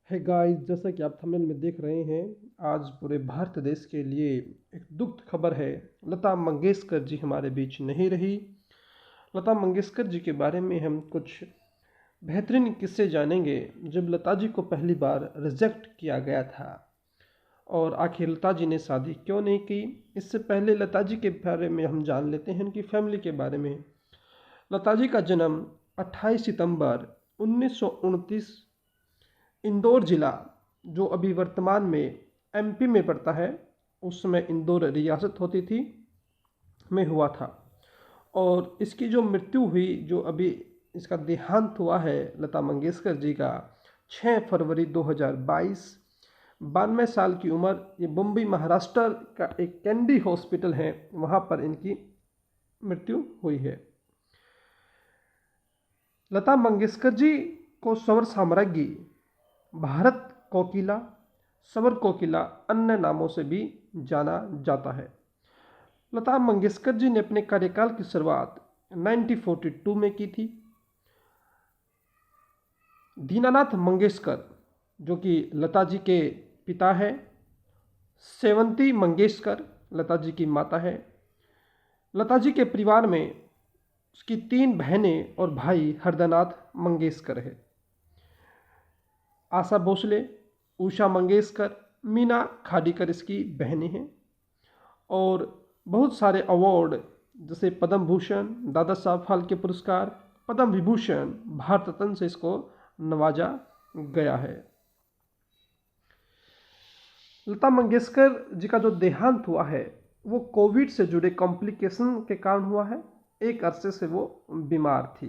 है गाइस, जैसा कि आप थंबनेल में देख रहे हैं, आज पूरे भारत देश के लिए एक दुखद खबर है। लता मंगेशकर जी हमारे बीच नहीं रही। लता मंगेशकर जी के बारे में हम कुछ बेहतरीन किस्से जानेंगे। जब लता जी को पहली बार रिजेक्ट किया गया था और आखिर लता जी ने शादी क्यों नहीं की, इससे पहले लता जी के बारे में हम जान लेते हैं, उनकी फैमिली के बारे में। लता जी का जन्म 28 सितंबर 1929 इंदौर जिला, जो अभी वर्तमान में एमपी में पड़ता है, उस समय इंदौर रियासत होती थी, में हुआ था। और इसकी जो मृत्यु हुई, जो अभी इसका देहांत हुआ है लता मंगेशकर जी का, 6 फरवरी 2022, 92 साल की उम्र। ये मुंबई महाराष्ट्र का एक कैंडी हॉस्पिटल है, वहाँ पर इनकी मृत्यु हुई है। लता मंगेशकर जी को स्वर साम्राज्ञी, भारत कोकिला, स्वर कोकिला अन्य नामों से भी जाना जाता है। लता मंगेशकर जी ने अपने कार्यकाल की शुरुआत 1942 में की थी। दीनानाथ मंगेशकर, जो कि लता जी के पिता है, सेवंती मंगेशकर लता जी की माता है। लता जी के परिवार में उसकी 3 बहनें और भाई हरदनाथ मंगेशकर है। आशा भोसले, उषा मंगेशकर, मीना खाड़ीकर इसकी बहनें हैं। और बहुत सारे अवार्ड जैसे पद्म भूषण, दादा साहब फाल्के पुरस्कार, पद्म विभूषण, भारत रत्न से इसको नवाजा गया है। लता मंगेशकर जी का जो देहांत हुआ है वो कोविड से जुड़े कॉम्प्लिकेशन के कारण हुआ है। एक अरसे से वो बीमार थी।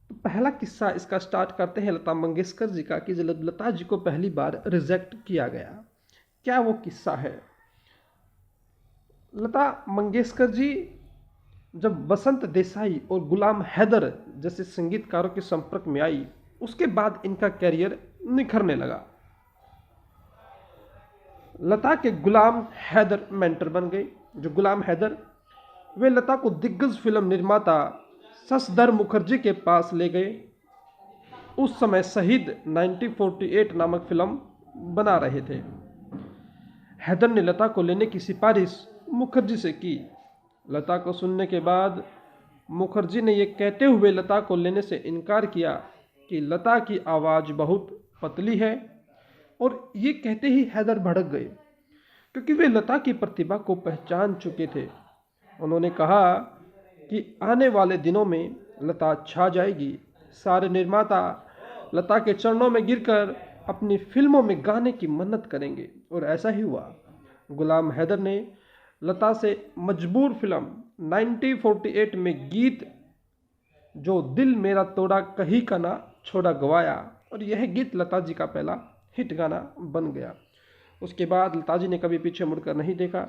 तो पहला किस्सा इसका स्टार्ट करते हैं लता मंगेशकर जी का, कि जब लता जी को पहली बार रिजेक्ट किया गया, क्या वो किस्सा है। लता मंगेशकर जी जब बसंत देसाई और गुलाम हैदर जैसे संगीतकारों के संपर्क में आई, उसके बाद इनका करियर निखरने लगा। लता के गुलाम हैदर मेंटर बन गए। जो गुलाम हैदर, वे लता को दिग्गज फिल्म निर्माता शशधर मुखर्जी के पास ले गए। उस समय शहीद 1948 नामक फिल्म बना रहे थे। हैदर ने लता को लेने की सिफारिश मुखर्जी से की। लता को सुनने के बाद मुखर्जी ने यह कहते हुए लता को लेने से इनकार किया कि लता की आवाज़ बहुत पतली है। और ये कहते ही हैदर भड़क गए, क्योंकि वे लता की प्रतिभा को पहचान चुके थे। उन्होंने कहा कि आने वाले दिनों में लता छा जाएगी। सारे निर्माता लता के चरणों में गिरकर अपनी फिल्मों में गाने की मन्नत करेंगे, और ऐसा ही हुआ। गुलाम हैदर ने लता से मजबूर फिल्म 1948 में गीत जो दिल मेरा तोड़ा कहीं का ना छोड़ा गवाया, और यह गीत लता जी का पहला हिट गाना बन गया। उसके बाद लता जी ने कभी पीछे मुड़कर नहीं देखा,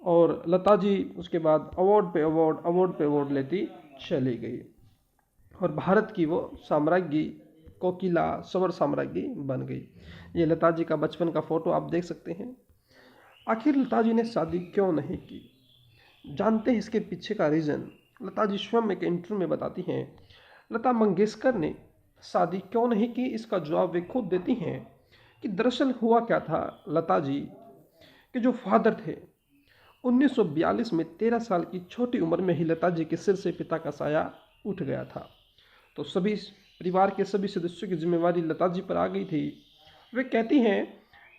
और लता जी उसके बाद अवार्ड पे अवार्ड लेती चली गई, और भारत की वो साम्राज्ञी, कोकिला, स्वर साम्राज्ञी बन गई। ये लता जी का बचपन का फ़ोटो आप देख सकते हैं। आखिर लता जी ने शादी क्यों नहीं की, जानते हैं इसके पीछे का रीज़न। लता जी स्वयं एक इंटरव्यू में बताती हैं, लता मंगेशकर ने शादी क्यों नहीं की, इसका जवाब वे खुद देती हैं कि दरअसल हुआ क्या था। लता जी के जो फादर थे, 1942 में 13 साल की छोटी उम्र में ही लता जी के सिर से पिता का साया उठ गया था। तो सभी परिवार के सभी सदस्यों की जिम्मेवारी लता जी पर आ गई थी। वे कहती हैं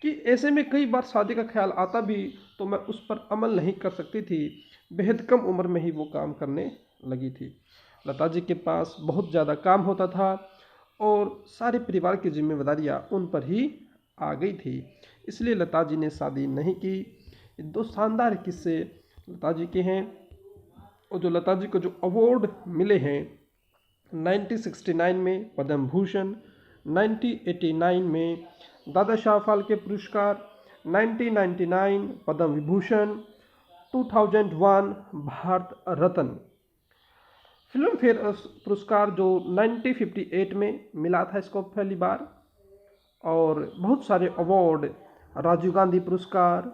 कि ऐसे में कई बार शादी का ख्याल आता भी तो मैं उस पर अमल नहीं कर सकती थी। बेहद कम उम्र में ही वो काम करने लगी थी। लता जी के पास बहुत ज़्यादा काम होता था और सारे परिवार की जिम्मेदारियाँ उन पर ही आ गई थी, इसलिए लता जी ने शादी नहीं की। 2 शानदार किस्से लता जी के हैं। और जो लता जी को जो अवार्ड मिले हैं, 1969 में पद्म भूषण, 1989 में दादा साहब फाल्के पुरस्कार, 1999 पद्म विभूषण, 2001 भारत रत्न। फिल्म फेयर पुरस्कार जो 1958 में मिला था इसको पहली बार। और बहुत सारे अवार्ड, राजीव गांधी पुरस्कार,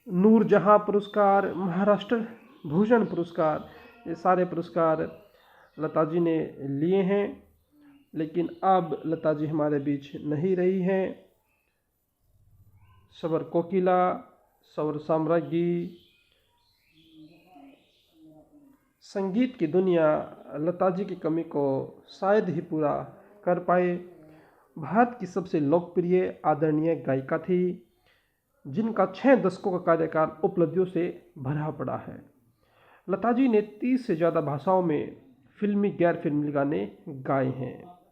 नूरजहां पुरस्कार, महाराष्ट्र भूषण पुरस्कार, ये सारे पुरस्कार लता जी ने लिए हैं। लेकिन अब लता जी हमारे बीच नहीं रही हैं। स्वर कोकिला, स्वर साम्राज्ञी, संगीत की दुनिया लता जी की कमी को शायद ही पूरा कर पाए। भारत की सबसे लोकप्रिय आदरणीय गायिका थी, जिनका 6 दशकों का कार्यकाल उपलब्धियों से भरा पड़ा है। लता जी ने 30 से ज़्यादा भाषाओं में फिल्मी गैर फिल्मी गाने गाए हैं।